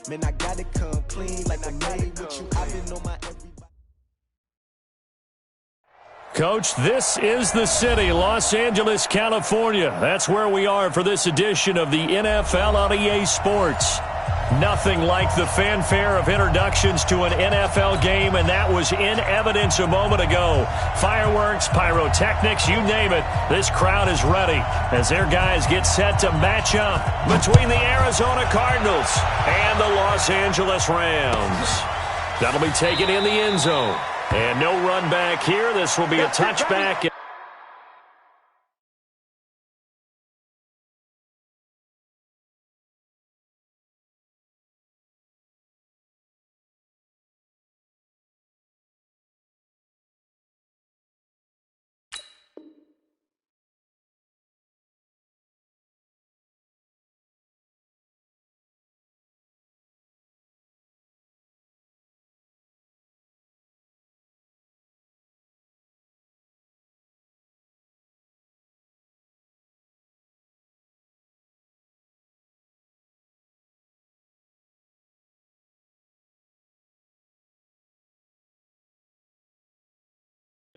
Man, I gotta come clean like I made with you. I've been on my everybody. Coach, this is the city, Los Angeles, California. That's where we are for this edition of the NFL on EA Sports. Nothing like the fanfare of introductions to an NFL game, and that was in evidence a moment ago. Fireworks, pyrotechnics, you name it. This crowd is ready as their guys get set to match up between the Arizona Cardinals and the Los Angeles Rams. That'll be taken in the end zone. And no run back here. This will be a touchback.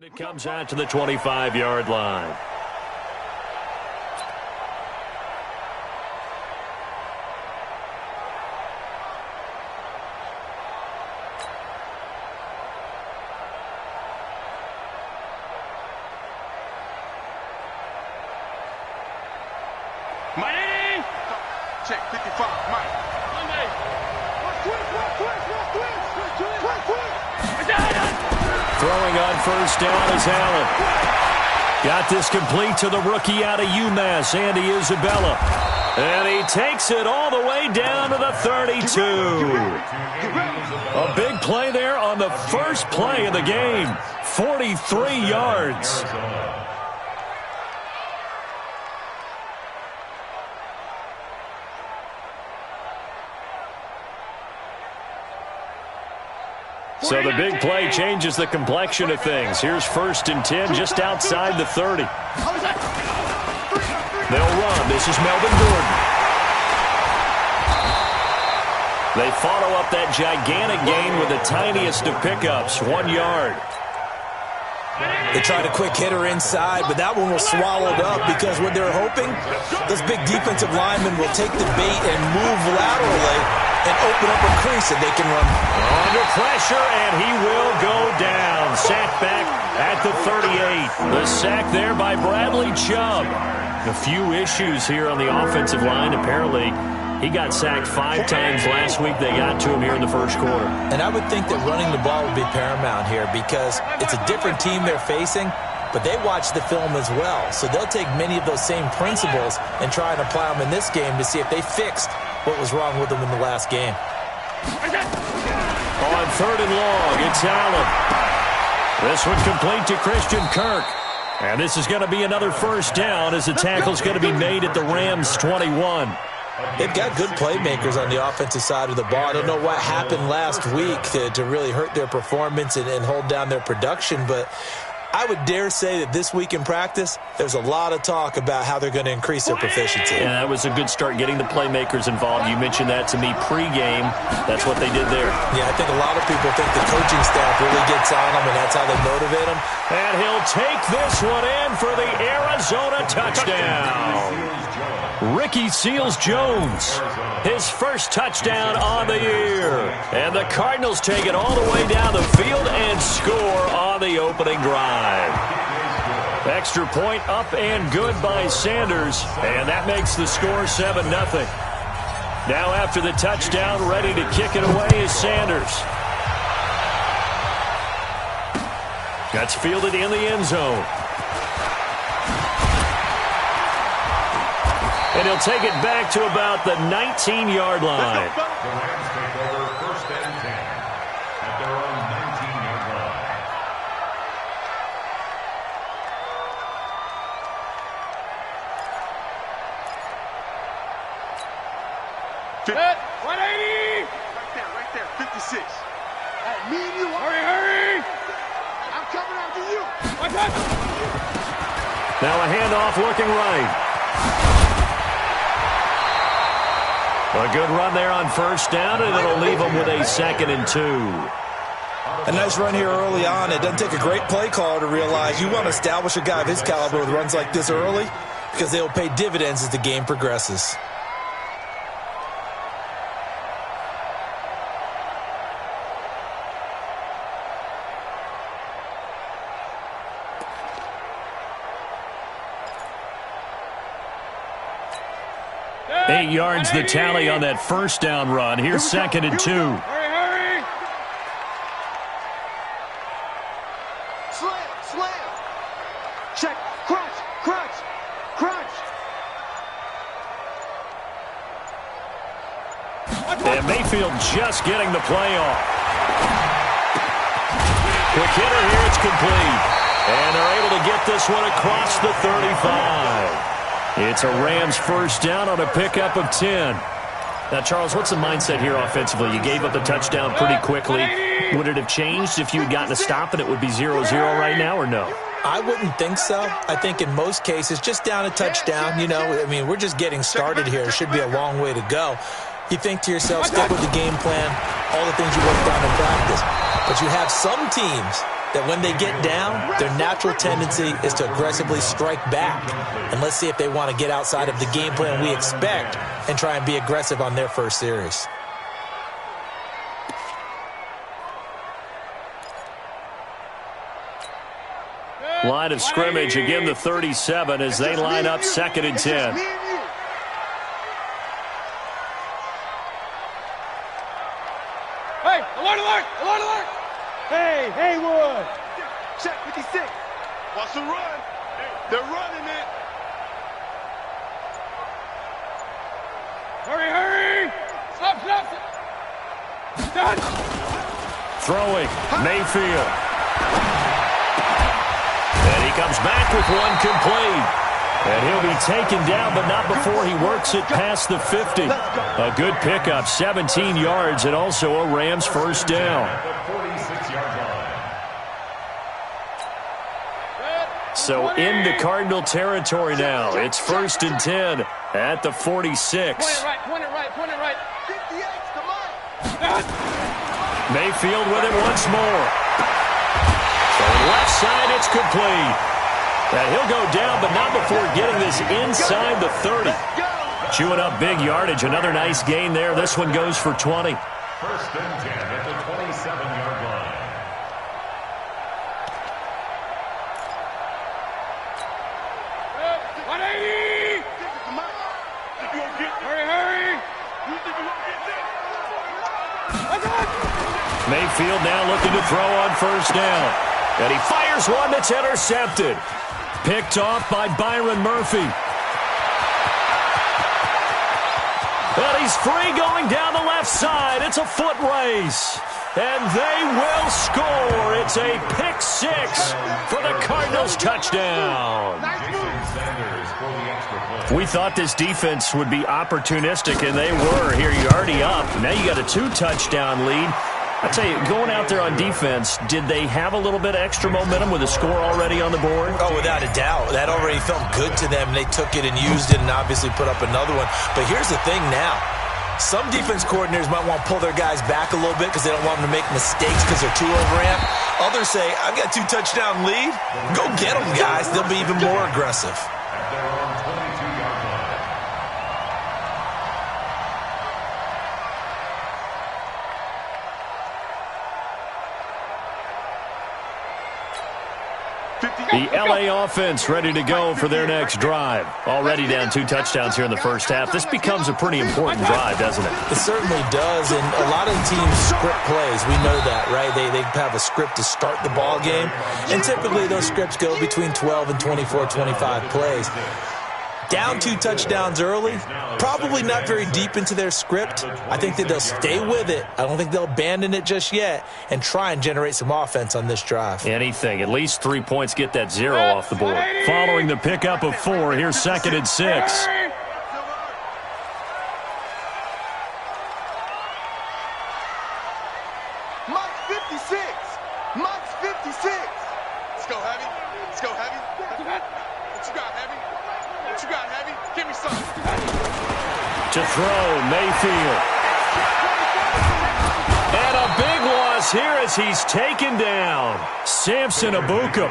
It comes out to the 25-yard line. Mike. Check 55, Mike. Throwing on first down is Allen. Got this complete to the rookie out of UMass, Andy Isabella. And he takes it all the way down to the 32. A big play there on the first play of the game. 43 yards. So the big play changes the complexion of things. Here's 1st and 10 just outside the 30. They'll run. This is Melvin Gordon. They follow up that gigantic gain with the tiniest of pickups, 1 yard. They tried a quick hitter inside, but that one was swallowed up because what they're hoping, those big defensive linemen will take the bait and move laterally and open up a crease that they can run. Under pressure, and he will go down. Sacked back at the 38. The sack there by Bradley Chubb. A few issues here on the offensive line. Apparently, he got sacked 5 times last week. They got to him here in the first quarter. And I would think that running the ball would be paramount here because it's a different team they're facing, but they watch the film as well. So they'll take many of those same principles and try and apply them in this game to see if they fixed what was wrong with them in the last game. On 3rd and long, it's Allen. This one complete to Christian Kirk. And this is going to be another first down as the tackle's going to be made at the Rams' 21. They've got good playmakers on the offensive side of the ball. I don't know what happened last week to really hurt their performance and hold down their production, but I would dare say that this week in practice, there's a lot of talk about how they're going to increase their proficiency. Yeah, that was a good start getting the playmakers involved. You mentioned that to me pregame. That's what they did there. Yeah, I think a lot of people think the coaching staff really gets on them, and that's how they motivate them. And he'll take this one in for the Arizona touchdown. Ricky Seals-Jones, his first touchdown on the year. And the Cardinals take it all the way down the field and score on the opening drive. Extra point up and good by Sanders, and that makes the score 7-0. Now after the touchdown, ready to kick it away is Sanders. That's fielded in the end zone. And he'll take it back to about the 19-yard line. The Rams take over 1st and 10 at their own 19-yard line. Fit. 180. Right there, 56. Me and you. Hurry. I'm coming after you. Now a handoff looking right. A good run there on first down, and it'll leave them with a 2nd and 2. A nice run here early on. It doesn't take a great play caller to realize you want to establish a guy of his caliber with runs like this early because they will pay dividends as the game progresses. Eight yards the tally on that first down run. Here's 2nd and 2. Hurry! Slam! Check. Crunch! And Mayfield just getting the play off. Quick hitter here, it's complete. And they're able to get this one across the 35. It's a Rams first down on a pickup of 10. Now, Charles, what's the mindset here offensively? You gave up the touchdown pretty quickly. Would it have changed if you had gotten a stop and it would be 0-0 right now, or no? I wouldn't think so. I think in most cases, just down a touchdown, we're just getting started here. It should be a long way to go. You think to yourself, stick with the game plan, all the things you worked on in practice. But you have some teams that when they get down, their natural tendency is to aggressively strike back. And let's see if they want to get outside of the game plan we expect and try and be aggressive on their first series. Line of scrimmage, again the 37 as they line up 2nd and 10. Hey, alert! Hey, Haywood! Check 56. Watch the run. They're running it. Hurry! Stop! Done. Throwing, Mayfield. And he comes back with one complete. And he'll be taken down, but not before he works it past the 50. A good pickup, 17 yards, and also a Rams first down. So into Cardinal territory now. It's 1st and 10 at the 46. Point it right. 58, come on. Mayfield with it once more. So left side, it's complete. And he'll go down, but not before getting this inside the 30. Chewing up big yardage. Another nice gain there. This one goes for 20. 1st and 10 at the 27-yard line. Hurry! Mayfield now looking to throw on first down. And he fires one that's intercepted. Picked off by Byron Murphy. And he's free going down the left side. It's a foot race. And they will score. It's a pick 6 for the Cardinals touchdown. We thought this defense would be opportunistic, and they were. Here you're already up. Now you got a 2-touchdown lead. I tell you, going out there on defense, did they have a little bit of extra momentum with a score already on the board? Oh, without a doubt. That already felt good to them. They took it and used it and obviously put up another one. But here's the thing now. Some defense coordinators might want to pull their guys back a little bit because they don't want them to make mistakes because they're too overamped. Others say, I've got a 2-touchdown lead. Go get them, guys. They'll be even more aggressive. At their own 22-yard line. The L.A. offense ready to go for their next drive. Already down 2 touchdowns here in the first half. This becomes a pretty important drive, doesn't it? It certainly does, and a lot of teams script plays. We know that, right? They have a script to start the ball game, and typically those scripts go between 12 and 24, 25 plays. Down 2 touchdowns early, probably not very deep into their script. I think that they'll stay with it. I don't think they'll abandon it just yet and try and generate some offense on this drive. Anything. At least 3 points, get that 0 off the board. Following the pickup of 4, here's 2nd and 6. Mike's 56. Mike's 56. Let's go, Heavy. Let's go, Heavy. What you got, Heavy? What you got, Heavy? Give me something. To throw, Mayfield. And a big loss here as he's taken down. Samson Abuka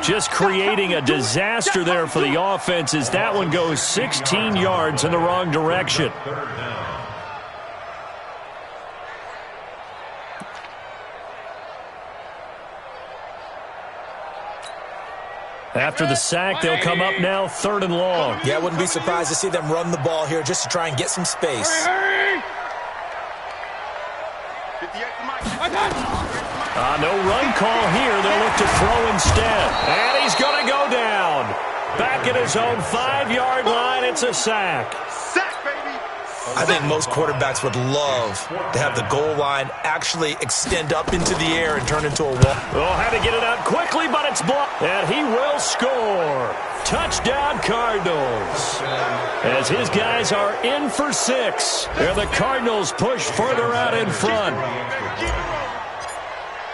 just creating a disaster there for the offense as that one goes 16 yards in the wrong direction. After the sack, they'll come up now 3rd and long. Yeah, I wouldn't be surprised to see them run the ball here just to try and get some space. No run call here. They'll look to throw instead. And he's going to go down. Back at his own 5-yard line, it's a sack. Sack, baby. I think most quarterbacks would love to have the goal line actually extend up into the air and turn into a wall. Oh, had to get it out quickly, but it's blocked. And he will score. Touchdown, Cardinals. As his guys are in for 6. And the Cardinals push further out in front.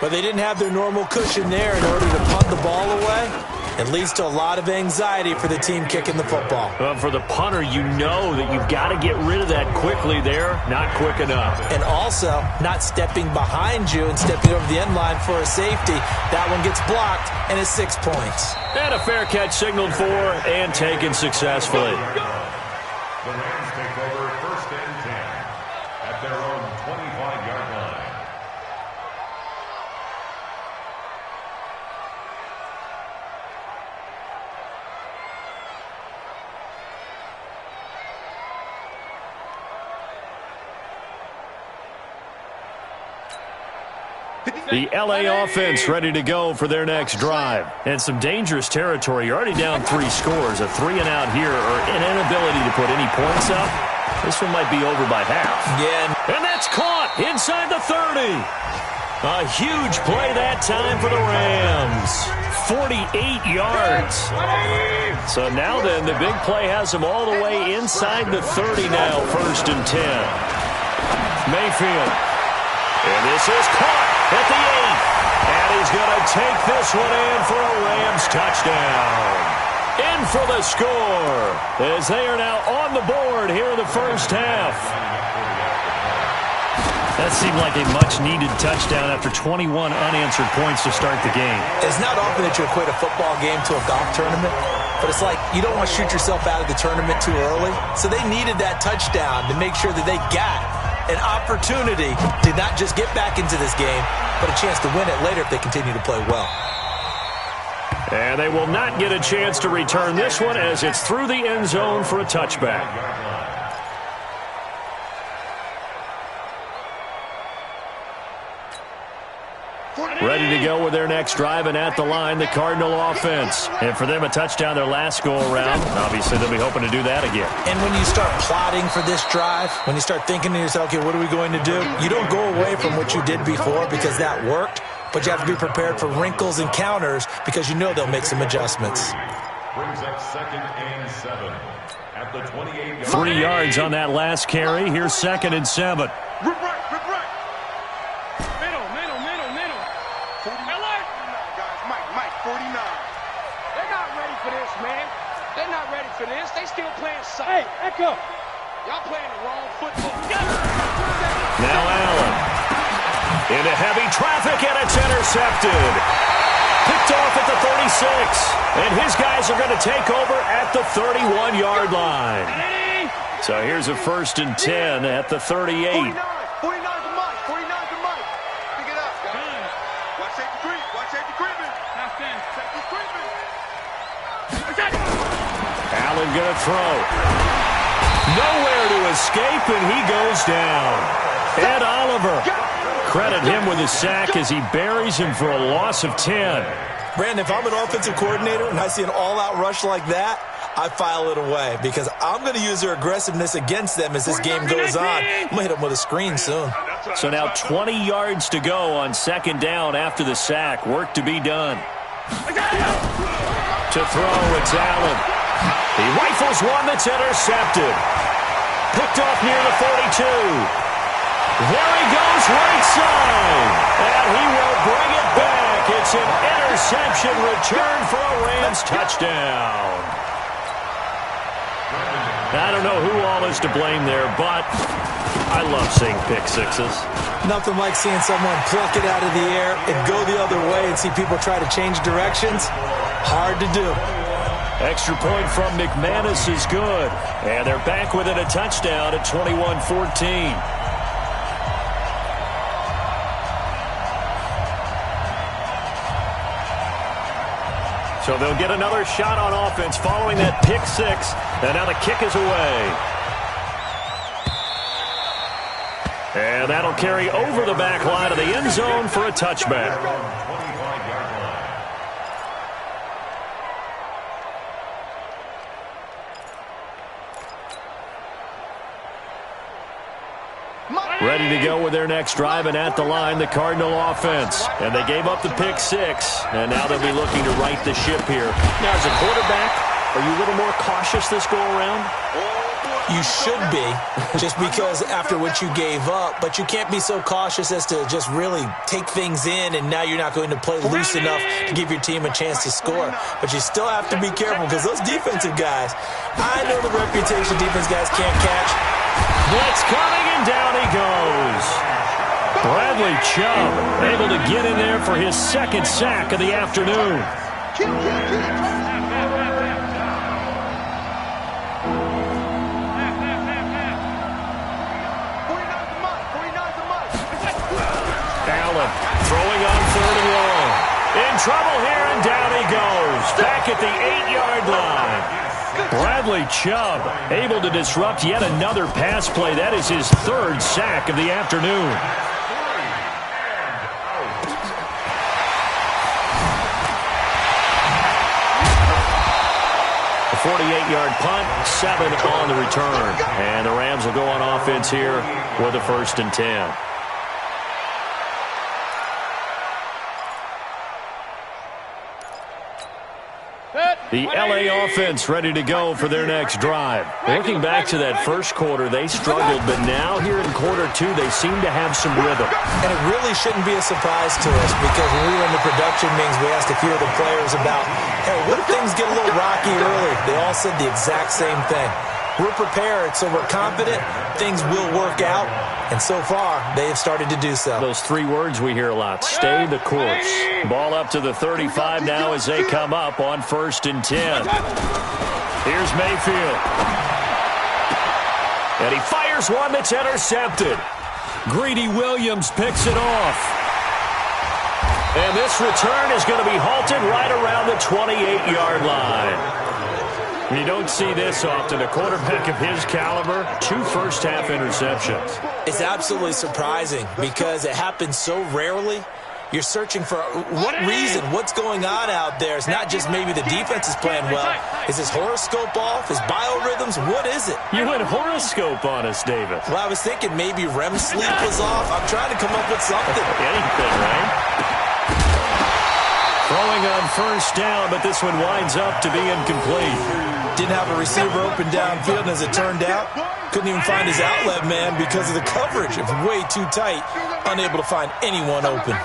But they didn't have their normal cushion there in order to punt the ball away. It leads to a lot of anxiety for the team kicking the football. Well, for the punter, you know that you've got to get rid of that quickly there. Not quick enough. And also, not stepping behind you and stepping over the end line for a safety. That one gets blocked, and it's 6 points. And a fair catch signaled for and taken successfully. The Rams take over 1st and 10 at their own 25-yard line. The L.A. offense ready to go for their next drive. And some dangerous territory. You're already down 3 scores. A 3-and-out here or an inability to put any points up. This one might be over by half. Yeah. And that's caught inside the 30. A huge play that time for the Rams. 48 yards. So now then, the big play has them all the way inside the 30 now, 1st and 10. Mayfield. And this is caught at the 8. And he's going to take this one in for a Rams touchdown. In for the score as they are now on the board here in the first half. That seemed like a much-needed touchdown after 21 unanswered points to start the game. It's not often that you equate a football game to a golf tournament, but it's like you don't want to shoot yourself out of the tournament too early. So they needed that touchdown to make sure that they got an opportunity to not just get back into this game, but a chance to win it later if they continue to play well. And they will not get a chance to return this one as it's through the end zone for a touchback. Ready to go with their next drive, and at the line, the Cardinal offense. And for them, a touchdown their last go-around. Obviously, they'll be hoping to do that again. And when you start plotting for this drive, when you start thinking to yourself, okay, what are we going to do? You don't go away from what you did before because that worked, but you have to be prepared for wrinkles and counters because you know they'll make some adjustments. Brings up 2nd and 7 at the 28-yard 3 yards on that last carry. Here's 2nd and 7. Rip right. Middle. 49, guys. Mike, 49. They're not ready for this, man. They're not ready for this. They still playing safe. Hey, Echo. Y'all playing the wrong football. Now Allen. Into heavy traffic, and it's intercepted. Picked off at the 36. And his guys are going to take over at the 31-yard line. So here's a 1st and 10 at the 38. 49 to Mike. 49 to Mike. Pick it up, guys. Watch safety creep. Safety creeping. Allen going to throw. Nowhere to escape, and he goes down. Ed Oliver. Credit him with a sack as he buries him for a loss of 10. Brandon, if I'm an offensive coordinator and I see an all-out rush like that, I file it away because I'm going to use their aggressiveness against them as this game goes on. I'm going to hit them with a screen soon. So now 20 yards to go on 2nd down after the sack. Work to be done. To throw, it's Allen. He rifles one that's intercepted. Picked off near the 42. There he goes right side. And he will bring it back. It's an interception return for a Rams touchdown. I don't know who all is to blame there, but I love seeing pick sixes. Nothing like seeing someone pluck it out of the air and go the other way and see people try to change directions. Hard to do. Extra point from McManus is good. And they're back within a touchdown at 21-14. So they'll get another shot on offense following that pick six. And now the kick is away. And that'll carry over the back line of the end zone for a touchback. Ready to go with their next drive, and at the line, the Cardinal offense. And they gave up the pick six, and now they'll be looking to right the ship here. Now, as a quarterback, are you a little more cautious this go-around? You should be, just because after what you gave up, but you can't be so cautious as to just really take things in, and now you're not going to play loose enough to give your team a chance to score. But you still have to be careful, because those defensive guys, I know the reputation defense guys can't catch. Blitz coming, and down he goes. Bradley Chubb able to get in there for his second sack of the afternoon. Allen throwing on 3rd and long. In trouble here, and down he goes. Back at the 8-yard line. Bradley Chubb able to disrupt yet another pass play. That is his 3rd sack of the afternoon. A 48-yard punt, 7 on the return. And the Rams will go on offense here with a 1st and 10. The L.A. offense ready to go for their next drive. Looking back to that first quarter, they struggled, but now here in quarter 2, they seem to have some rhythm. And it really shouldn't be a surprise to us, because when we were in the production meetings, we asked a few of the players about, hey, what if things get a little rocky early? They all said the exact same thing. We're prepared, so we're confident things will work out, and so far, they have started to do so. Those 3 words we hear a lot: stay the course. Ball up to the 35 now as they come up on 1st and 10. Here's Mayfield. And he fires one that's intercepted. Greedy Williams picks it off. And this return is going to be halted right around the 28-yard line. You don't see this often. A quarterback of his caliber, 2 first-half interceptions. It's absolutely surprising because it happens so rarely. You're searching for what reason, what's going on out there. It's not just maybe the defense is playing well. Is his horoscope off? His biorhythms? What is it? You went horoscope on us, David. Well, I was thinking maybe REM sleep was off. I'm trying to come up with something. Anything, right? Throwing on 1st down, but this one winds up to be incomplete. Didn't have a receiver open downfield, and as it turned out, couldn't even find his outlet man because of the coverage. It was way too tight, unable to find anyone open.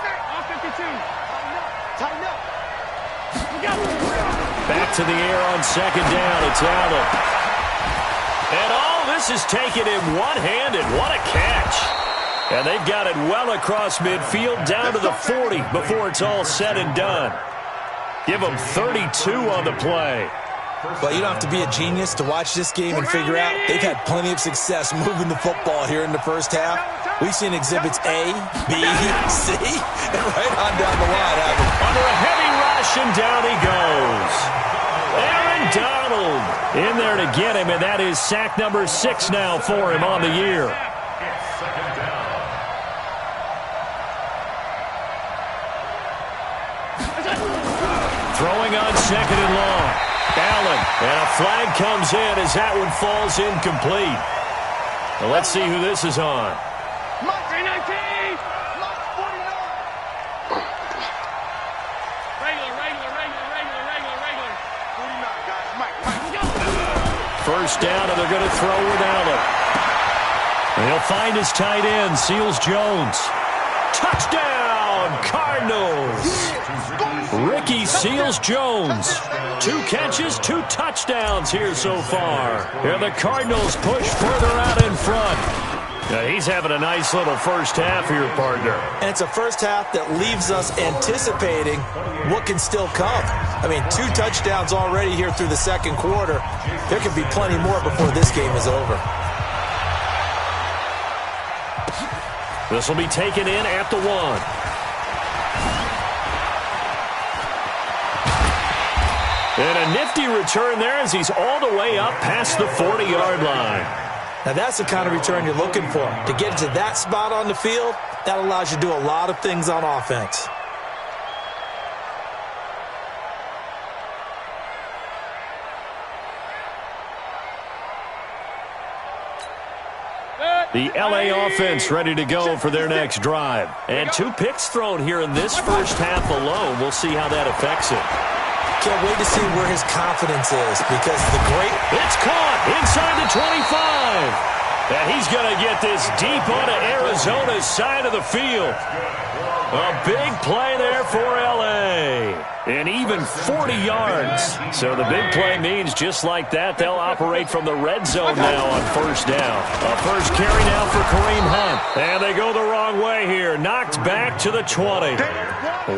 Back to the air on 2nd down. It's Allen. And all this is taken in one-handed. What a catch. And they've got it well across midfield down to the 40 before it's all said and done. Give them 32 on the play. Well, you don't have to be a genius to watch this game and figure out they've had plenty of success moving the football here in the first half. We've seen exhibits A, B, C, and right on down the line. Under a heavy rush, and down he goes. Aaron Donald in there to get him, and that is sack number 6 now for him on the year. Throwing on 2nd and long. Allen, and a flag comes in as that one falls incomplete. Well, let's see who this is on. First down, and they're going to throw with Allen. And he'll find his tight end, Seals Jones. Touchdown! touchdown, Cardinals. Ricky Seals-Jones. 2 catches, 2 touchdowns here so far. And the Cardinals push further out in front. Now, he's having a nice little first half here, partner. And it's a first half that leaves us anticipating what can still come. I mean, 2 touchdowns already here through the second quarter. There could be plenty more before this game is over. This will be taken in at the 1. And a nifty return there as he's all the way up past the 40-yard line. Now, that's the kind of return you're looking for. To get to that spot on the field, that allows you to do a lot of things on offense. The L.A. offense ready to go for their next drive. And 2 picks thrown here in this first half alone. We'll see how that affects it. Can't wait to see where his confidence is because It's caught inside the 25. And he's going to get this deep onto Arizona's side of the field. A big play there for L.A. And even 40 yards. So the big play means just like that, they'll operate from the red zone now on first down. A first carry now for Kareem Hunt. And they go the wrong way here. Knocked back to the 20.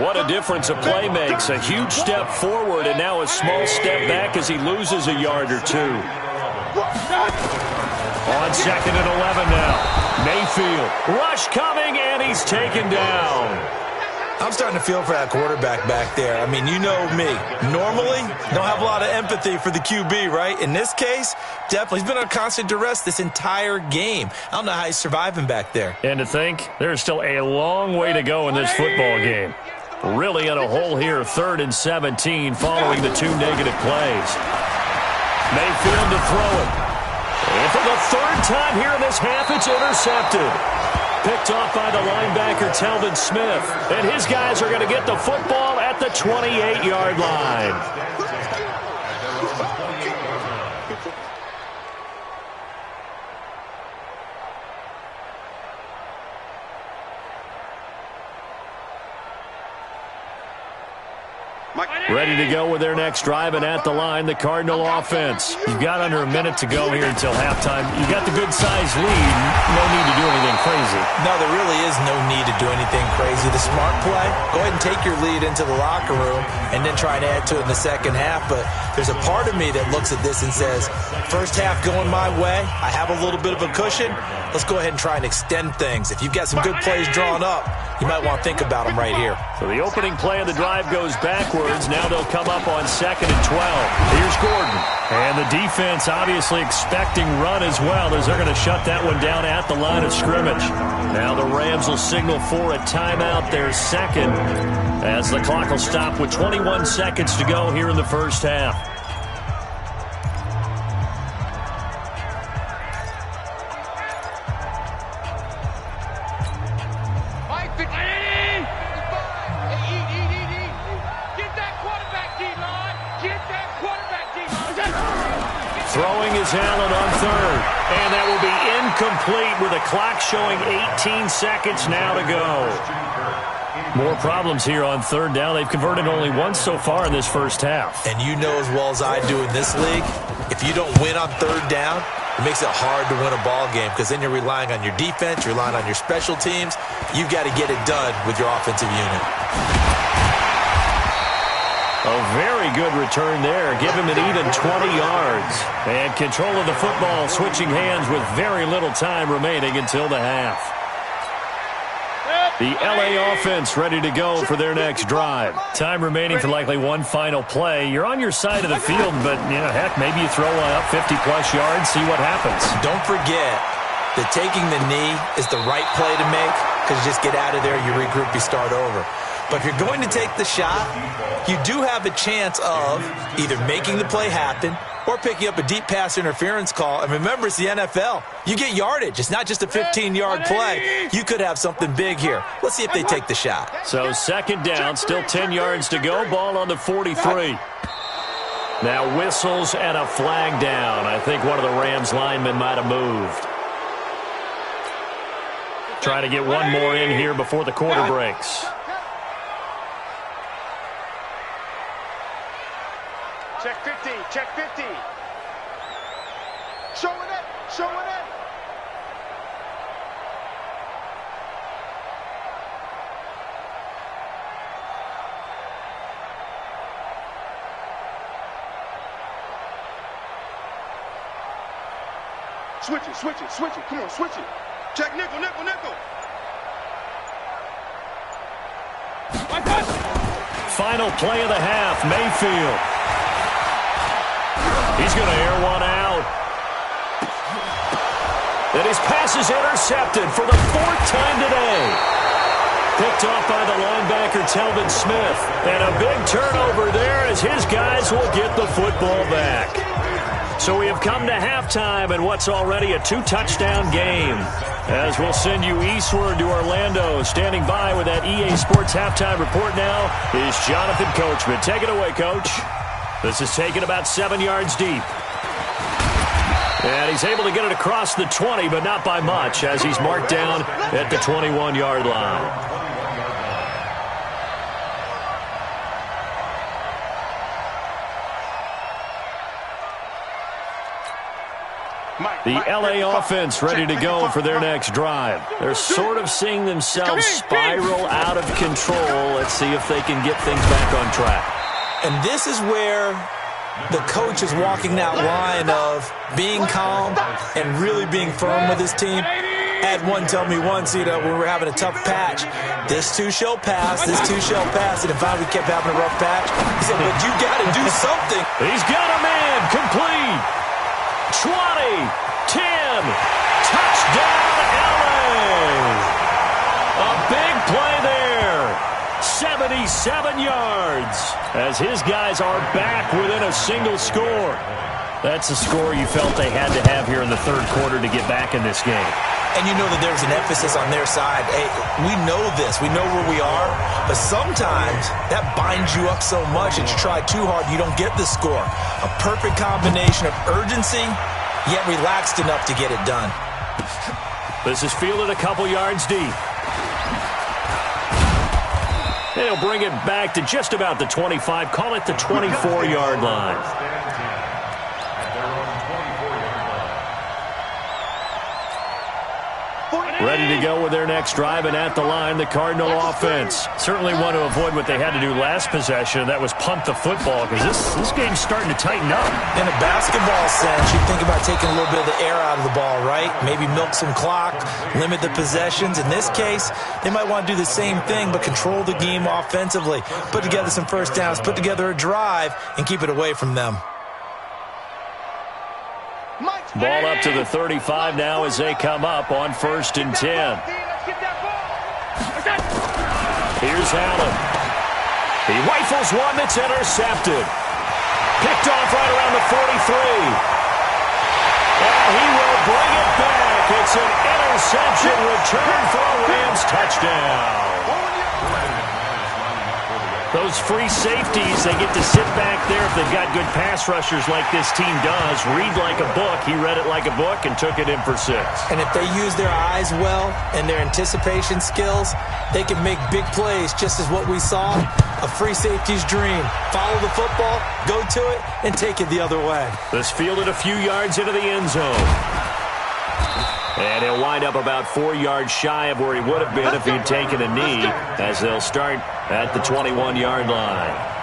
What a difference a play makes. A huge step forward and now a small step back as he loses a yard or 2. On 2nd and 11 now. Mayfield. Rush coming, and he's taken down. I'm starting to feel for that quarterback back there. I mean, you know me. Normally, don't have a lot of empathy for the QB, right? In this case, definitely. He's been on constant duress this entire game. I don't know how he's surviving back there. And to think, there's still a long way to go in this football game. Really in a hole here, 3rd and 17 following the 2 negative plays. Mayfield to throw it. And for the 3rd time here in this half, it's intercepted. Picked off by the linebacker, Telvin Smith. And his guys are going to get the football at the 28-yard line. Ready to go with their next drive, and at the line, the Cardinal offense. You've got under a minute to go here until halftime. You've got the good-sized lead. No need to do anything crazy. No, there really is no need to do anything crazy. The smart play, go ahead and take your lead into the locker room and then try and add to it in the second half. But there's a part of me that looks at this and says, first half going my way, I have a little bit of a cushion. Let's go ahead and try and extend things. If you've got some good plays drawn up, you might want to think about them right here. So the opening play of the drive goes backwards. Now they'll come up on 2nd and 12. Here's Gordon. And the defense obviously expecting run as well as they're going to shut that one down at the line of scrimmage. Now the Rams will signal for a timeout, their second, as the clock will stop with 21 seconds to go here in the first half. Throwing is Allen on 3rd. And that will be incomplete with a clock showing 18 seconds now to go. More problems here on 3rd down. They've converted only once so far in this first half. And you know as well as I do in this league, if you don't win on 3rd down, it makes it hard to win a ball game because then you're relying on your defense, you're relying on your special teams. You've got to get it done with your offensive unit. A very good return there. Give him an even 20 yards. And control of the football switching hands with very little time remaining until the half. The L.A. offense ready to go for their next drive. Time remaining for likely one final play. You're on your side of the field, but, you know, heck, maybe you throw one up 50-plus yards, see what happens. Don't forget that taking the knee is the right play to make because you just get out of there, you regroup, you start over. But if you're going to take the shot, you do have a chance of either making the play happen or picking up a deep pass interference call. And remember, it's the NFL. You get yardage. It's not just a 15-yard play. You could have something big here. Let's see if they take the shot. So 2nd down, still 10 yards to go. Ball on the 43. Now whistles and a flag down. I think one of the Rams linemen might have moved. Try to get one more in here before the quarter breaks. check 15. Showing it, showing it. Switch it, switch it, switch it. Come on, switch it. Check nickel, nickel, nickel. Final play of the half, Mayfield. He's going to air one out. And his pass is intercepted for the fourth time today. Picked off by the linebacker, Telvin Smith. And a big turnover there as his guys will get the football back. So we have come to halftime in what's already a 2-touchdown game. As we'll send you eastward to Orlando. Standing by with that EA Sports halftime report now is Jonathan Coachman. Take it away, Coach. This is taken about 7 yards deep. And he's able to get it across the 20, but not by much, as he's marked down at the 21-yard line. The LA offense ready to go for their next drive. They're sort of seeing themselves spiral out of control. Let's see if they can get things back on track. And this is where the coach is walking that line of being calm and really being firm with his team. Had one tell me once, when we were having a tough patch, this too shall pass, this too shall pass. And if we kept having a rough patch, he said, but you got to do something. He's got a man complete. 20, 10, touchdown LA. A big play there. 77 yards as his guys are back within a single score. That's a score you felt they had to have here in the third quarter to get back in this game. And you know that there's an emphasis on their side. Hey, we know this. We know where we are. But sometimes that binds you up so much that you try too hard, you don't get the score. A perfect combination of urgency, yet relaxed enough to get it done. This is fielded a couple yards deep. They'll bring it back to just about the 25. Call it the 24-yard line. Ready to go with their next drive, and at the line, the Cardinal offense. Certainly want to avoid what they had to do last possession. That was punt the football, because this game's starting to tighten up. In a basketball sense, you think about taking a little bit of the air out of the ball, right? Maybe milk some clock, limit the possessions. In this case, they might want to do the same thing, but control the game offensively. Put together some first downs, put together a drive, and keep it away from them. Ball up to the 35 now as they come up on 1st and 10. Here's Allen. He rifles one that's intercepted. Picked off right around the 43. And he will bring it back. It's an interception return for a Rams touchdown. Those free safeties, they get to sit back there if they've got good pass rushers like this team does. Read like a book. He read it like a book and took it in for 6. And if they use their eyes well and their anticipation skills, they can make big plays, just as what we saw. A free safety's dream. Follow the football, go to it, and take it the other way. This fielded a few yards into the end zone. And he'll wind up about 4 yards shy of where he would have been if he had taken a knee, as they'll start at the 21-yard line.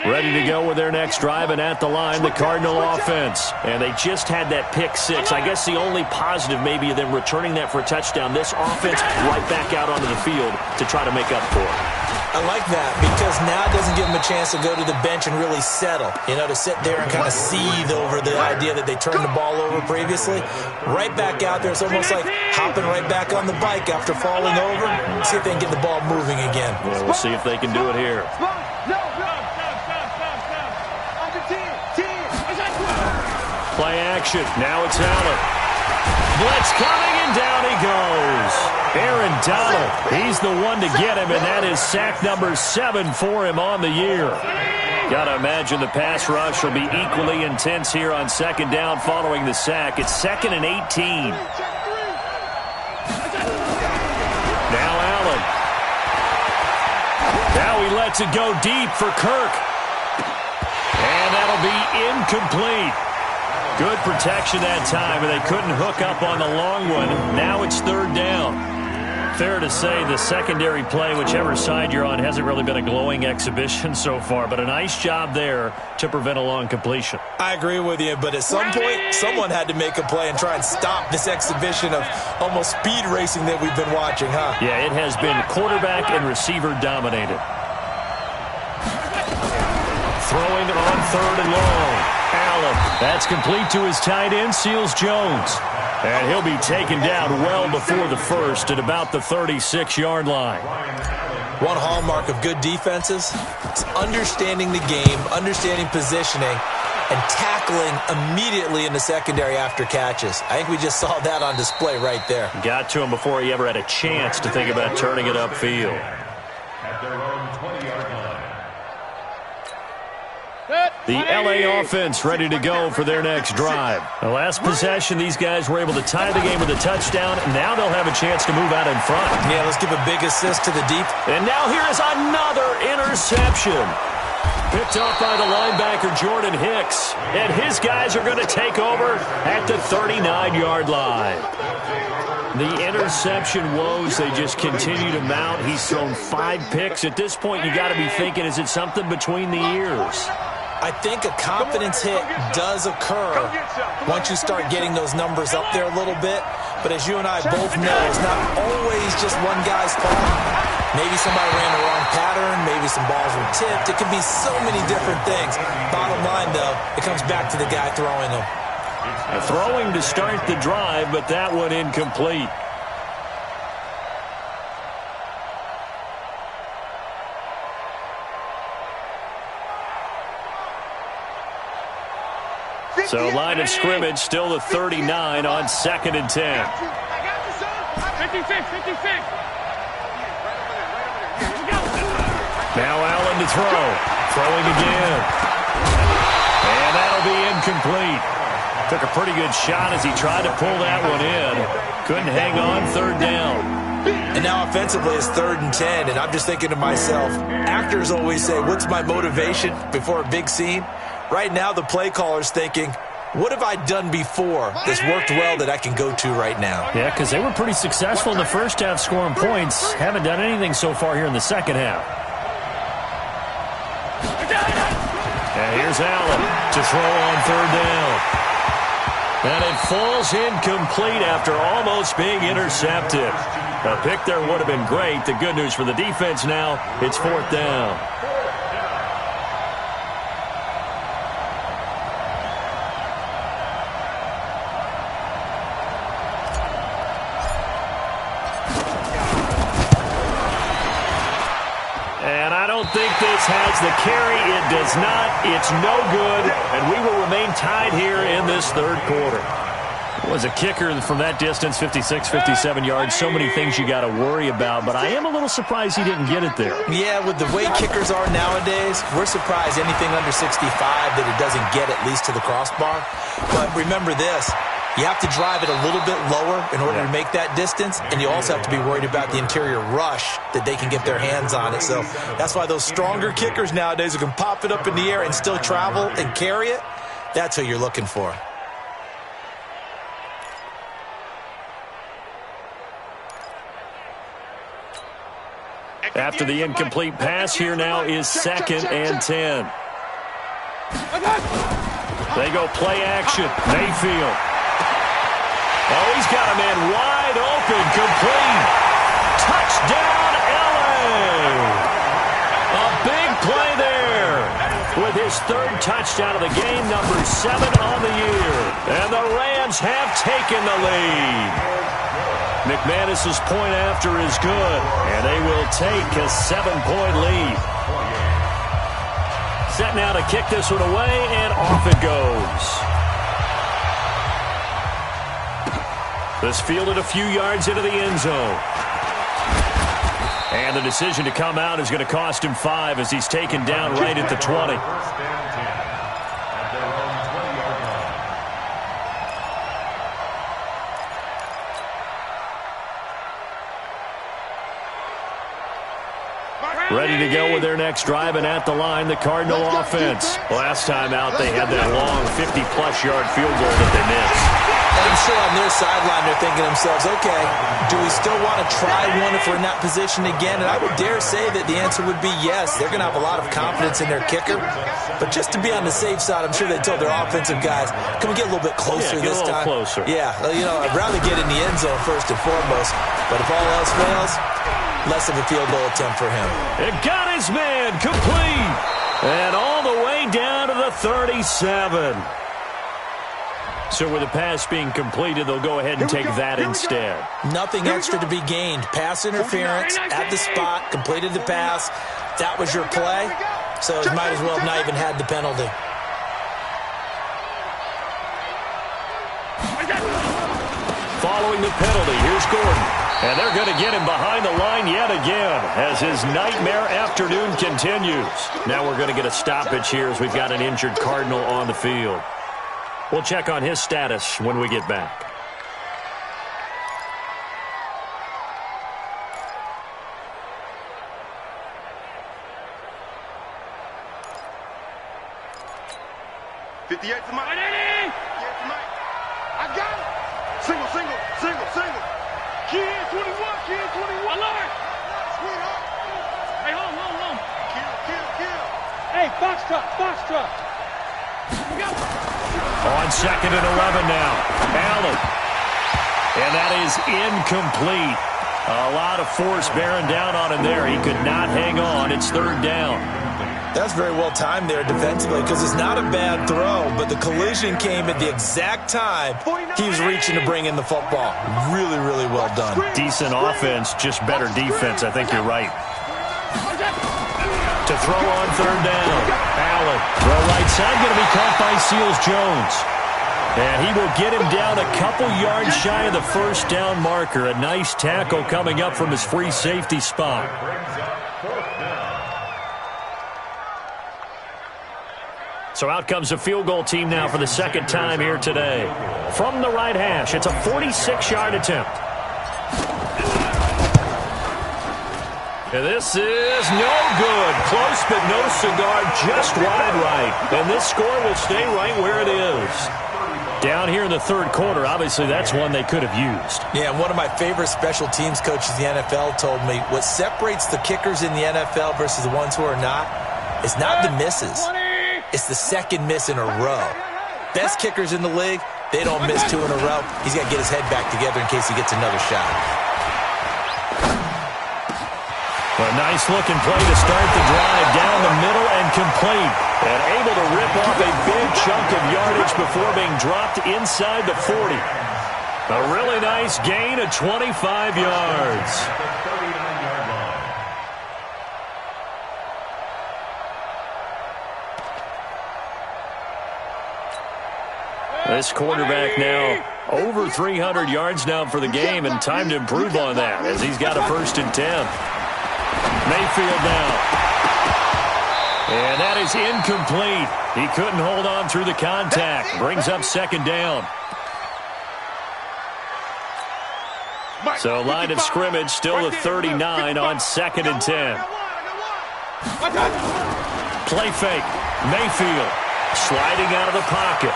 Ready to go with their next drive, and at the line, the Cardinal offense. And they just had that pick 6. I guess the only positive maybe of them returning that for a touchdown. This offense right back out onto the field to try to make up for it. I like that, because now it doesn't give them a chance to go to the bench and really settle. To sit there and kind of seethe over the idea that they turned the ball over previously. Right back out there. It's almost like hopping right back on the bike after falling over. See if they can get the ball moving again. Yeah, we'll see if they can do it here. Play action. Now it's Allen. Blitz coming, and down he goes. Aaron Donald, he's the one to get him, and that is sack number 7 for him on the year. Got to imagine the pass rush will be equally intense here on second down following the sack. It's 2nd and 18. Now Allen. Now he lets it go deep for Kirk. And that'll be incomplete. Good protection that time, and they couldn't hook up on the long one. Now it's 3rd down. Fair to say the secondary play, whichever side you're on, hasn't really been a glowing exhibition so far, but a nice job there to prevent a long completion. I agree with you, but at some point, someone had to make a play and try and stop this exhibition of almost speed racing that we've been watching, huh? Yeah, it has been quarterback and receiver dominated. Throwing on 3rd and long. Allen, that's complete to his tight end, Seals Jones. And he'll be taken down well before the first at about the 36-yard line. One hallmark of good defenses is understanding the game, understanding positioning, and tackling immediately in the secondary after catches. I think we just saw that on display right there. Got to him before he ever had a chance to think about turning it upfield. At their own 20-yard line. The LA offense ready to go for their next drive. The last possession, these guys were able to tie the game with a touchdown. Now they'll have a chance to move out in front. Yeah, let's give a big assist to the deep. And now here is another interception. Picked up by the linebacker, Jordan Hicks. And his guys are going to take over at the 39-yard line. The interception woes, they just continue to mount. He's thrown 5 picks. At this point, you got to be thinking, is it something between the ears? I think a confidence hit does occur once you start getting those numbers up there a little bit. But as you and I both know, it's not always just one guy's fault. Maybe somebody ran the wrong pattern. Maybe some balls were tipped. It can be so many different things. Bottom line, though, it comes back to the guy throwing them. Throwing to start the drive, but that one incomplete. So line of scrimmage still the 39 on 2nd and 10. 56, 56. Now Allen to throw. Throwing again. And that'll be incomplete. Took a pretty good shot as he tried to pull that one in. Couldn't hang on, 3rd down. And now offensively it's 3rd and 10, and I'm just thinking to myself, actors always say, what's my motivation before a big scene? Right now the play caller's thinking, what have I done before that's worked well that I can go to right now? Yeah, because they were pretty successful in the first half scoring points. Haven't done anything so far here in the second half. And here's Allen to throw on 3rd down. And it falls incomplete after almost being intercepted. A pick there would have been great. The good news for the defense now, it's 4th down. Think this has the carry. It does not. It's no good. And we will remain tied here in this 3rd quarter. Was a kicker from that distance, 56, 57 yards. So many things you got to worry about, but I am a little surprised he didn't get it there. Yeah, with the way kickers are nowadays, we're surprised anything under 65 that it doesn't get at least to the crossbar. But remember this. You have to drive it a little bit lower in order to make that distance, and you also have to be worried about the interior rush that they can get their hands on it. So that's why those stronger kickers nowadays who can pop it up in the air and still travel and carry it, that's who you're looking for. After the incomplete pass, here now is 2nd and 10. They go play action. Mayfield. Oh, he's got a man wide open, complete. Touchdown, LA. A big play there with his 3rd touchdown of the game, number 7 on the year. And the Rams have taken the lead. McManus's point after is good, and they will take a 7-point lead. Set now to kick this one away, and off it goes. This fielded a few yards into the end zone. And And the decision to come out is going to cost him 5 as he's taken down right at the 20. First and 10 at their own 20-yard line. Ready to go with their next drive, and at the line, the Cardinal offense. Last time out, they had that long 50-plus yard field goal that they missed. I'm sure on their sideline they're thinking to themselves, okay, do we still want to try one if we're in that position again? And I would dare say that the answer would be yes. They're going to have a lot of confidence in their kicker. But just to be on the safe side, I'm sure they told their offensive guys, can we get a little bit closer this time? Closer. Yeah, I'd rather get in the end zone first and foremost. But if all else fails, less of a field goal attempt for him. It got his man complete. And all the way down to the 37. So with the pass being completed, they'll go ahead and take that instead. Nothing extra to be gained. Pass interference at the spot, completed the pass. That was your play, so you might as well have not even had the penalty. Following the penalty, here's Gordon. And they're going to get him behind the line yet again as his nightmare afternoon continues. Now we're going to get a stoppage here as we've got an injured Cardinal on the field. We'll check on his status when we get back. To Mike. 58 to Mike. I got it. Single. Kid 21. Alert. Sweetheart. Hey, hold on. Kill. Hey, box truck. On 2nd and 11 now. Allen. And that is incomplete. A lot of force bearing down on him there. He could not hang on. It's 3rd down. That's very well timed there defensively because it's not a bad throw, but the collision came at the exact time he was reaching to bring in the football. Really, really well done. Decent offense, just better defense. I think you're right. To throw on 3rd down. Allen, throw right side, going to be caught by Seals-Jones. And he will get him down a couple yards shy of the 1st down marker. A nice tackle coming up from his free safety spot. So out comes a field goal team now for the 2nd time here today. From the right hash, it's a 46-yard attempt. And this is no good. Close, but no cigar, just wide right. And this score will stay right where it is. Down here in the 3rd quarter, obviously that's one they could have used. Yeah, and one of my favorite special teams coaches in the NFL told me what separates the kickers in the NFL versus the ones who are not is not the misses. It's the 2nd miss in a row. Best kickers in the league, they don't miss 2 in a row. He's got to get his head back together in case he gets another shot. A nice-looking play to start the drive down the middle and complete. And able to rip off a big chunk of yardage before being dropped inside the 40. A really nice gain of 25 yards. This quarterback now over 300 yards now for the game, and time to improve on that as he's got a 1st and 10. Mayfield now. And that is incomplete. He couldn't hold on through the contact. Brings up 2nd down. So line of scrimmage still a 39 on 2nd and 10. Play fake. Mayfield sliding out of the pocket.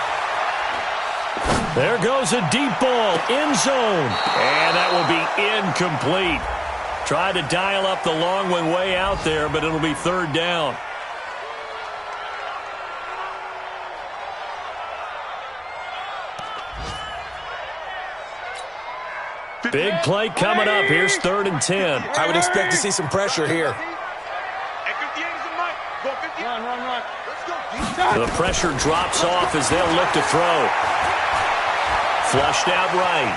There goes a deep ball, end zone, and that will be incomplete. Tried to dial up the long one way out there, but it'll be 3rd down. Big play coming up. Here's 3rd and 10. I would expect to see some pressure here. The pressure drops off as they'll look to throw. Flushed out right.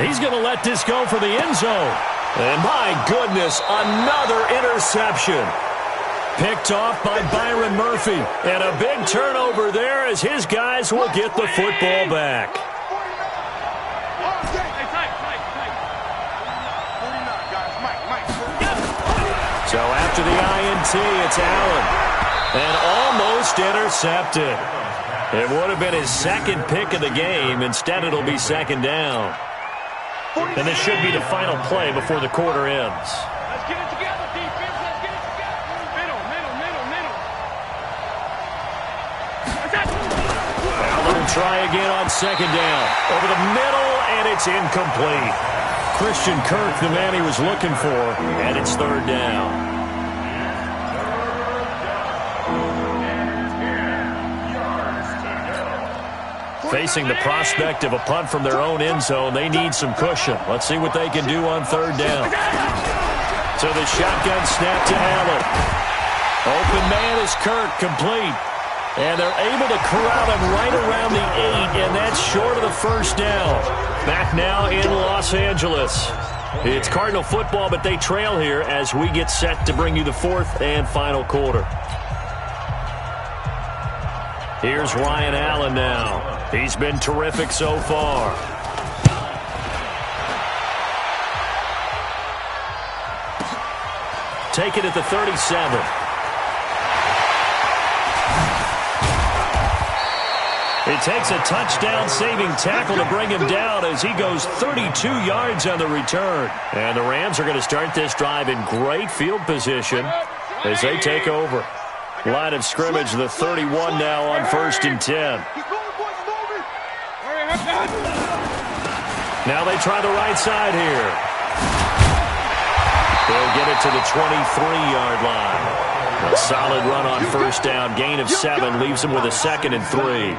He's going to let this go for the end zone. And my goodness, another interception. Picked off by Byron Murphy. And a big turnover there as his guys will get the football back. So after the INT, it's Allen. And almost intercepted. It would have been his second pick of the game. Instead, it'll be second down. And this should be the final play before the quarter ends. Let's get it together, defense. Let's get it together. Middle. Allen will try again on second down. Over the middle, and it's incomplete. Christian Kirk, the man he was looking for, and it's third down. Facing the prospect of a punt from their own end zone, they need some cushion. Let's see what they can do on third down. So the shotgun snap to Allen. Open man is Kirk, complete. And they're able to corral him right around the 8, and that's short of the first down. Back now in Los Angeles. It's Cardinal football, but they trail here as we get set to bring you the fourth and final quarter. Here's Ryan Allen now. He's been terrific so far. Take it at the 37. It takes a touchdown-saving tackle to bring him down as he goes 32 yards on the return. And the Rams are going to start this drive in great field position as they take over. Line of scrimmage, the 31 now on 1st and 10. Now they try the right side here. They'll get it to the 23-yard line. A solid run on first down. Gain of 7 leaves them with a 2nd and 3.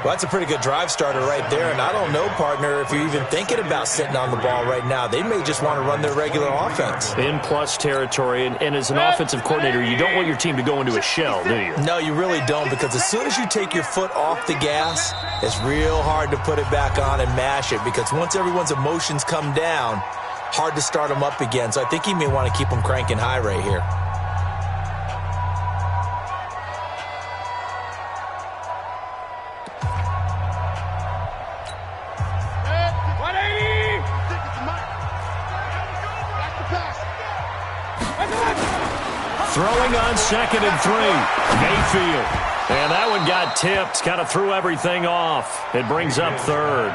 Well, that's a pretty good drive starter right there. And I don't know, partner, if you're even thinking about sitting on the ball right now. They may just want to run their regular offense. In plus territory, and as an offensive coordinator, you don't want your team to go into a shell, do you? No, you really don't, because as soon as you take your foot off the gas, it's real hard to put it back on and mash it, because once everyone's emotions come down, hard to start them up again. So I think he may want to keep them cranking high right here. Throwing on 2nd and 3. Mayfield. And that one got tipped. Kind of threw everything off. It brings up 3rd.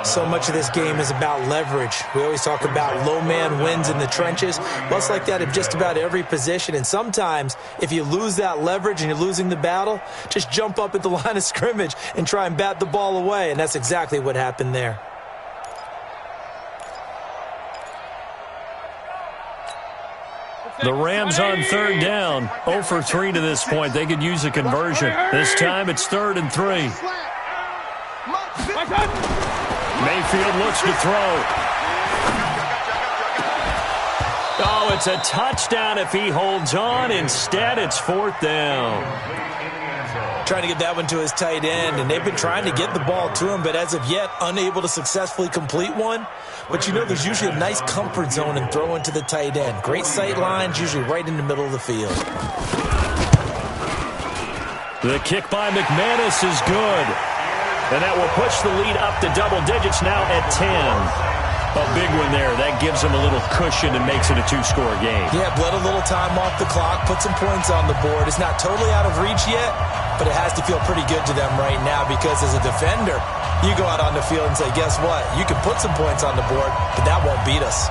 So much of this game is about leverage. We always talk about low man wins in the trenches. Well, it's like that in just about every position. And sometimes, if you lose that leverage and you're losing the battle, just jump up at the line of scrimmage and try and bat the ball away. And that's exactly what happened there. The Rams on 3rd down. 0 for 3 to this point. They could use a conversion. This time it's 3rd and 3. Mayfield looks to throw. Oh, it's a touchdown if he holds on. Instead, it's 4th down. Trying to get that one to his tight end, and they've been trying to get the ball to him, but as of yet, unable to successfully complete one. But you know, there's usually a nice comfort zone in throwing to the tight end. Great sight lines, usually right in the middle of the field. The kick by McManus is good. And that will push the lead up to double digits now at 10. A big one there. That gives them a little cushion and makes it a 2-score game. Yeah, bled a little time off the clock, put some points on the board. It's not totally out of reach yet, but it has to feel pretty good to them right now, because as a defender, you go out on the field and say, guess what? You can put some points on the board, but that won't beat us.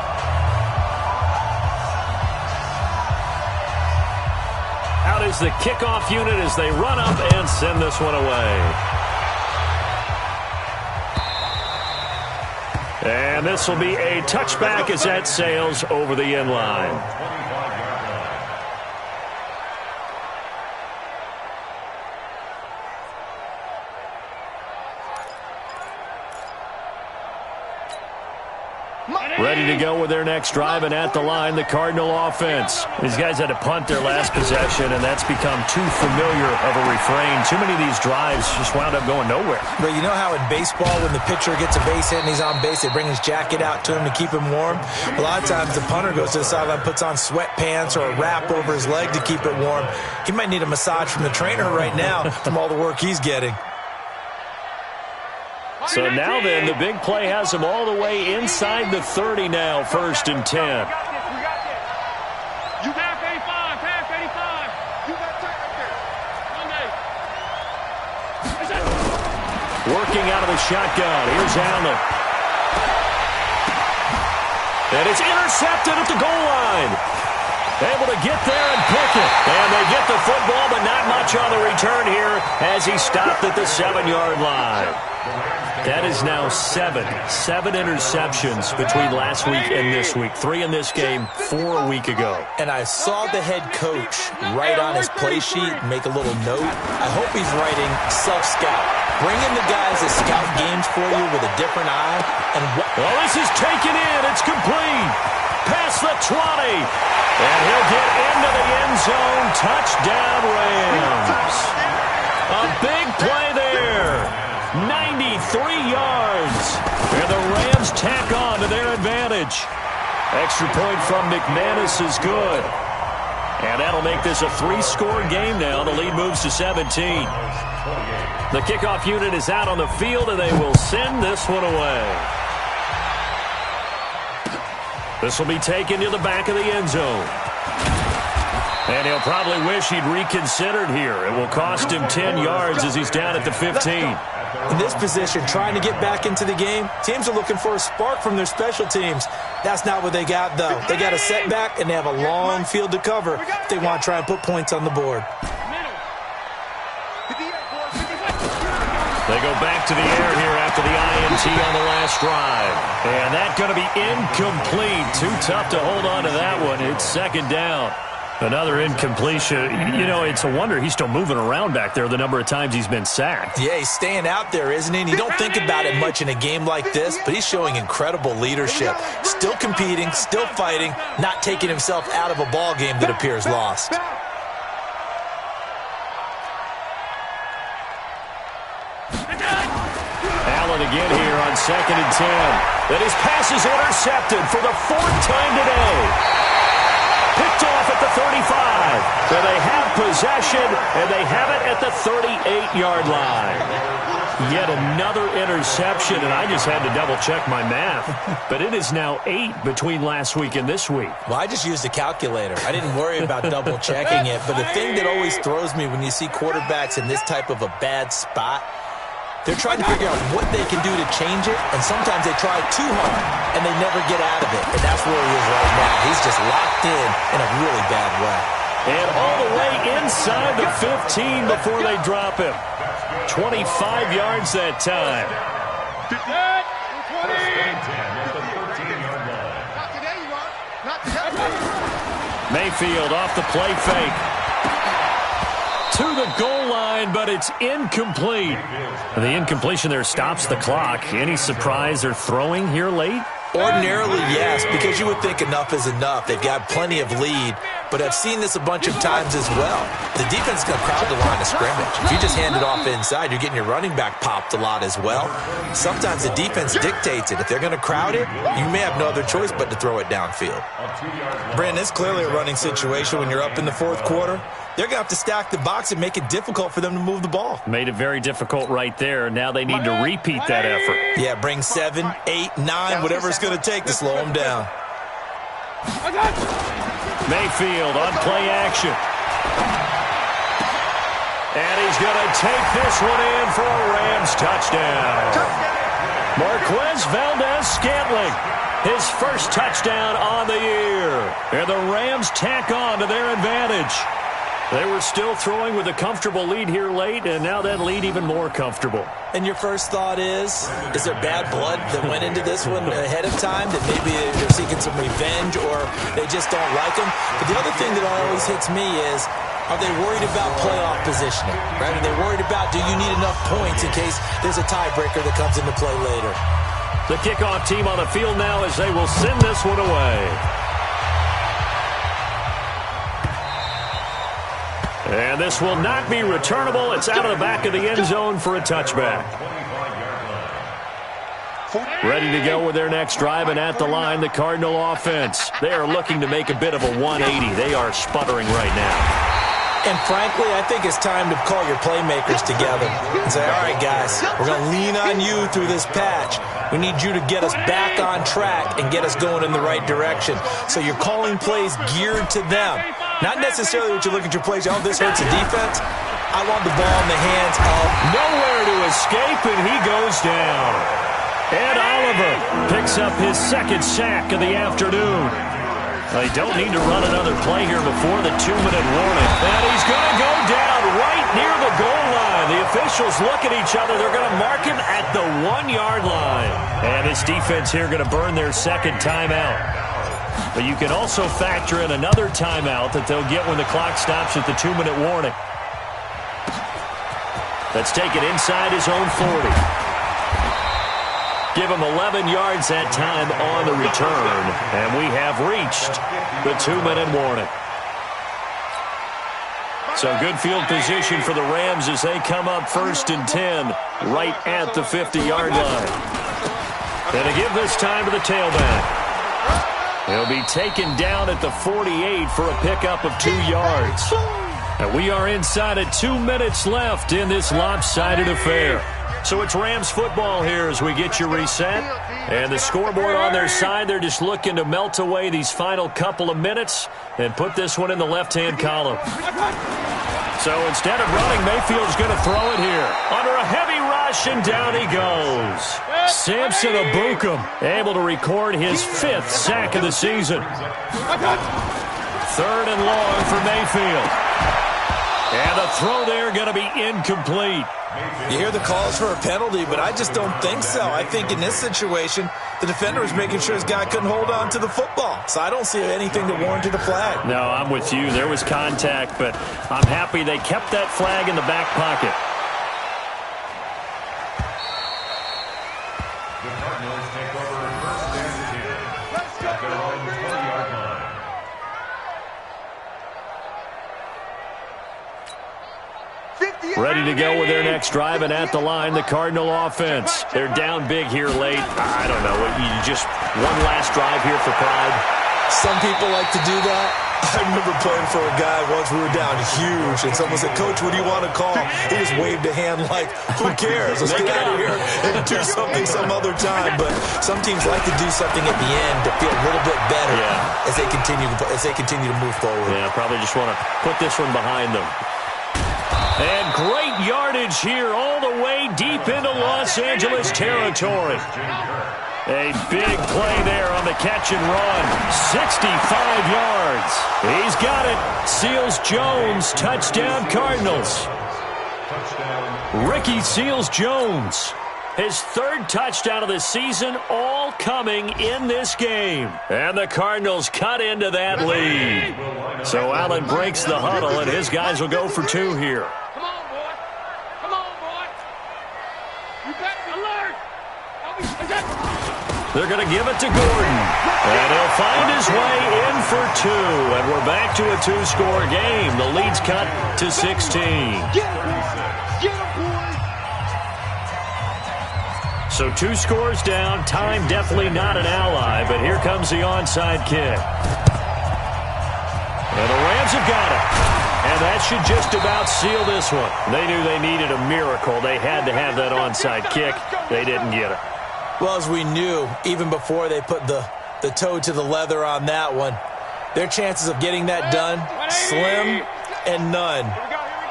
Out is the kickoff unit as they run up and send this one away. And this will be a touchback as that sails over the end line. Ready to go with their next drive, and at the line, the Cardinal offense. These guys had to punt their last possession, and that's become too familiar of a refrain. Too many of these drives just wound up going nowhere. But you know how in baseball, when the pitcher gets a base hit and he's on base, they bring his jacket out to him to keep him warm? A lot of times the punter goes to the sideline, puts on sweatpants or a wrap over his leg to keep it warm. He might need a massage from the trainer right now from all the work he's getting. So now then, the big play has him all the way inside the 30 now, 1st and 10. Working out of the shotgun. Here's Allen. And it's intercepted at the goal line. Able to get there and pick it. And they get the football, but not much on the return here as he stopped at the 7-yard line. That is now 7 interceptions between last week and this week. 3 in this game, 4 a week ago. And I saw the head coach write on his play sheet, make a little note. I hope he's writing self-scout. Bring in the guys that scout games for you with a different eye. And well, this is taken in. It's complete. Past the 20. And he'll get into the end zone. Touchdown, Rams. A big play there. 93 yards. And the Rams tack on to their advantage. Extra point from McManus is good. And that'll make this a 3-score game now. The lead moves to 17. The kickoff unit is out on the field, and they will send this one away. This will be taken to the back of the end zone. And he'll probably wish he'd reconsidered here. It will cost him 10 yards as he's down at the 15. In this position, trying to get back into the game, teams are looking for a spark from their special teams. That's not what they got, though. They got a setback, and they have a long field to cover if they want to try and put points on the board. They go back to the air here after the INT on the last drive. And that's going to be incomplete. Too tough to hold on to that one. It's second down. Another incompletion. You know, it's a wonder he's still moving around back there the number of times he's been sacked. Yeah, he's staying out there, isn't he? And you don't think about it much in a game like this, but he's showing incredible leadership. Still competing, still fighting, not taking himself out of a ball game that appears lost. Allen again here on 2nd and 10. Then his pass is intercepted for the 4th time today. Picked off at the 35. So they have possession, and they have it at the 38-yard line. Yet another interception, and I just had to double-check my math. But it is now 8 between last week and this week. Well, I just used a calculator. I didn't worry about double-checking it. But the thing that always throws me when you see quarterbacks in this type of a bad spot, they're trying to figure out what they can do to change it, and sometimes they try too hard, and they never get out of it. And that's where he is right now. He's just locked in a really bad way. And all the way inside the 15 before they drop him. 25 yards that time. Mayfield off the play fake. To the goal line, but it's incomplete. The incompletion there stops the clock. Any surprise they're throwing here late? Ordinarily, yes, because you would think enough is enough. They've got plenty of lead, but I've seen this a bunch of times as well. The defense is going to crowd the line of scrimmage. If you just hand it off inside, you're getting your running back popped a lot as well. Sometimes the defense dictates it. If they're going to crowd it, you may have no other choice but to throw it downfield. Brandon, it's clearly a running situation when you're up in the 4th quarter. They're going to have to stack the box and make it difficult for them to move the ball. Made it very difficult right there. Now they need to repeat that effort. Yeah, bring 7, 8, 9, whatever it's going to take to slow them down. Mayfield on play action. And he's going to take this one in for a Rams touchdown. Marquez Valdez-Scantling, his first touchdown on the year. And the Rams tack on to their advantage. They were still throwing with a comfortable lead here late, and now that lead even more comfortable. And your first thought is there bad blood that went into this one ahead of time, that maybe they're seeking some revenge or they just don't like them? But the other thing that always hits me is, are they worried about playoff positioning? Right? Are they worried about, do you need enough points in case there's a tiebreaker that comes into play later? The kickoff team on the field now as they will send this one away. And this will not be returnable. It's out of the back of the end zone for a touchback. Ready to go with their next drive, and at the line, the Cardinal offense. They are looking to make a bit of a 180. They are sputtering right now. And frankly, I think it's time to call your playmakers together and say, all right, guys, we're going to lean on you through this patch. We need you to get us back on track and get us going in the right direction. So you're calling plays geared to them. Not necessarily what you look at your plays, oh, this hurts the defense. I want the ball in the hands of... Nowhere to escape, and he goes down. Ed Oliver picks up his second sack of the afternoon. They don't need to run another play here before the 2-minute warning. And he's going to go down right near the goal line. The officials look at each other. They're going to mark him at the 1-yard line. And this defense here going to burn their second timeout. But you can also factor in another timeout that they'll get when the clock stops at the 2-minute warning. Let's take it inside his own 40. Give him 11 yards that time on the return. And we have reached the 2-minute warning. So good field position for the Rams as they come up 1st and 10 right at the 50-yard line. And to give this time to the tailback. He'll be taken down at the 48 for a pickup of 2 yards. And we are inside of 2 minutes left in this lopsided affair. So it's Rams football here as we get you reset. And the scoreboard on their side, they're just looking to melt away these final couple of minutes and put this one in the left-hand column. So instead of running, Mayfield's going to throw it here. Under a heavy rush, and down he goes. Samson Abukum able to record his 5th sack of the season. 3rd and long for Mayfield. And the throw there going to be incomplete. You hear the calls for a penalty, but I just don't think so. I think in this situation, the defender was making sure his guy couldn't hold on to the football. So I don't see anything that warranted a flag. No, I'm with you. There was contact, but I'm happy they kept that flag in the back pocket. The Cardinals take over 1st and 10 at their own 20-yard line. Ready to go with their next drive, and at the line, the Cardinal offense. They're down big here late. I don't know. You just one last drive here for pride. Some people like to do that. I remember playing for a guy once. We were down huge, and someone said, "Coach, what do you want to call?" He just waved a hand like, "Who cares? Let's get out of here and do something some other time." But some teams like to do something at the end to feel a little bit better as they continue to move forward. Yeah, probably just want to put this one behind them. And great yardage here all the way deep into Los Angeles territory. A big play there on the catch and run. 65 yards. He's got it. Seals-Jones, touchdown Cardinals. Ricky Seals-Jones. His 3rd touchdown of the season, all coming in this game. And the Cardinals cut into that lead. So Allen breaks the huddle, and his guys will go for 2 here. Come on, boy. Come on, boy. You better be alert. They're going to give it to Gordon. And he'll find his way in for 2. And we're back to a 2-score game. The lead's cut to 16. Get him, boy. So 2 scores down. Time definitely not an ally, but here comes the onside kick. And the Rams have got it. And that should just about seal this one. They knew they needed a miracle. They had to have that onside kick. They didn't get it. Well, as we knew, even before they put the toe to the leather on that one, their chances of getting that done, slim and none.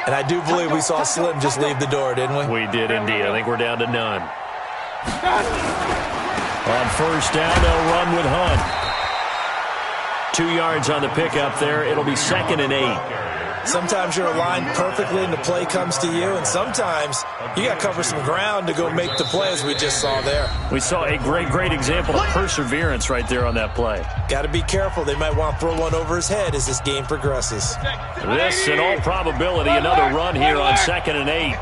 And I do believe we saw Slim just leave the door, didn't we? We did indeed. I think we're down to none. On 1st down, they'll run with Hunt. 2 yards on the pickup there. It'll be 2nd and 8. Sometimes you're aligned perfectly and the play comes to you, and sometimes you got to cover some ground to go make the play, as we just saw there. We saw a great example of perseverance right there on that play. Got to be careful. They might want to throw one over his head as this game progresses. This, in all probability, another run here on 2nd and 8.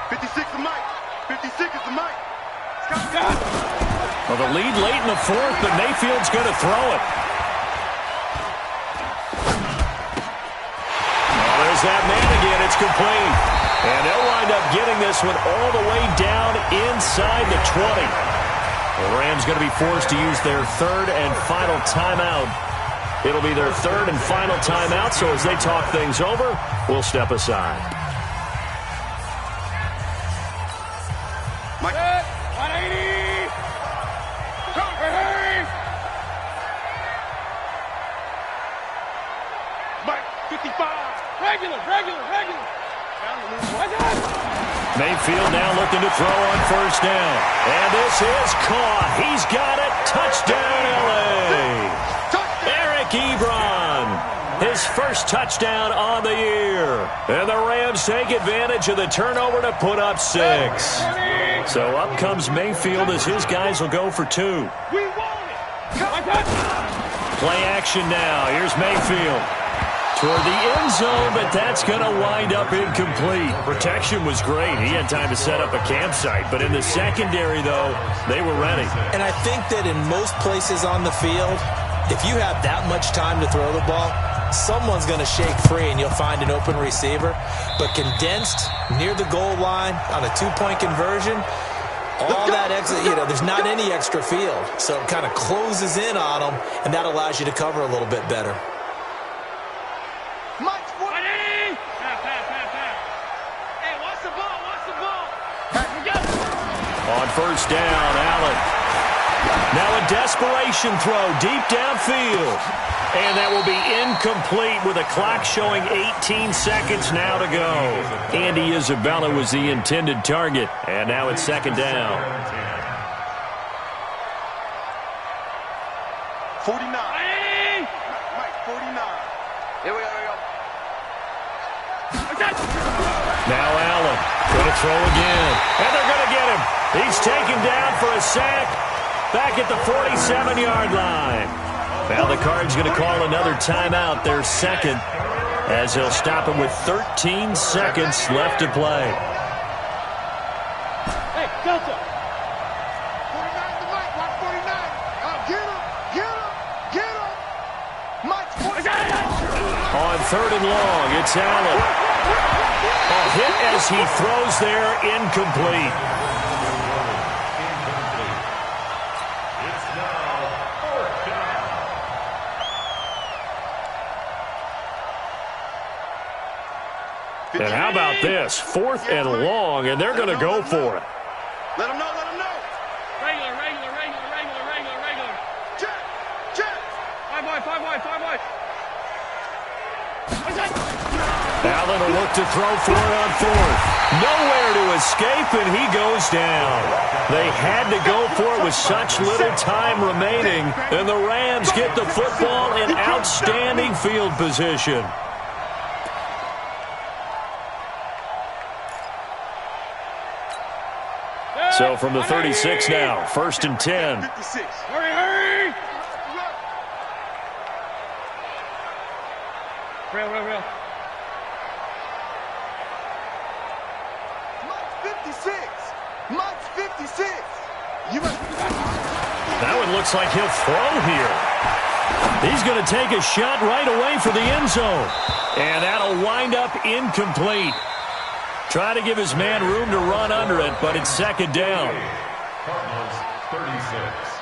56 is Mike. 56 is the Mike. Well, the lead late in the 4th, but Mayfield's going to throw it. There's that man again. It's complete. And they'll wind up getting this one all the way down inside the 20. The Rams going to be forced to use their 3rd and final timeout. It'll be their 3rd and final timeout, so as they talk things over, we'll step aside. Mike. 180. Hey. Mike, 55. Regular. Mayfield now looking to throw on first down. And this is caught. He's got it. Touchdown, L.A. Eric Ebron, his first touchdown on the year. And the Rams take advantage of the turnover to put up 6. So up comes Mayfield as his guys will go for 2. We want it. Play action now. Here's Mayfield. Toward the end zone, but that's going to wind up incomplete. Protection was great. He had time to set up a campsite. But in the secondary, though, they were ready. And I think that in most places on the field, if you have that much time to throw the ball, someone's going to shake free and you'll find an open receiver. But condensed near the goal line on a 2-point conversion, all that extra, there's not any extra field. So it kind of closes in on them, and that allows you to cover a little bit better. On first down, Allen. Now a desperation throw deep downfield. And that will be incomplete with a clock showing 18 seconds now to go. Andy Isabella was the intended target. And now it's second down. 49. Mike, 49. Here we go. Now Allen going to throw again. And they're going to get him. He's taken down for a sack back at the 47-yard line. Now the Cards going to call another timeout, their second, as they'll stop him with 13 seconds left to play. Hey, Delta. 49 to Mike. Watch 49. Get him. Mike, 49. On third and long, it's Allen. A hit as he throws there, incomplete. It's now fourth down. And how about this? 4th and long, and they're going to go for it. Let him know. Regular. Check. 5 wide. Allen will look to throw for it on 4th. Nowhere to escape, and he goes down. They had to go for it with such little time remaining, and the Rams get the football in outstanding field position. So from the 36 now, 1st and 10. 56. Hurry. Real. Mike's 56. That one looks like he'll throw here. He's going to take a shot right away for the end zone. And that'll wind up incomplete. Try to give his man room to run under it, but it's second down. Cardinals 36.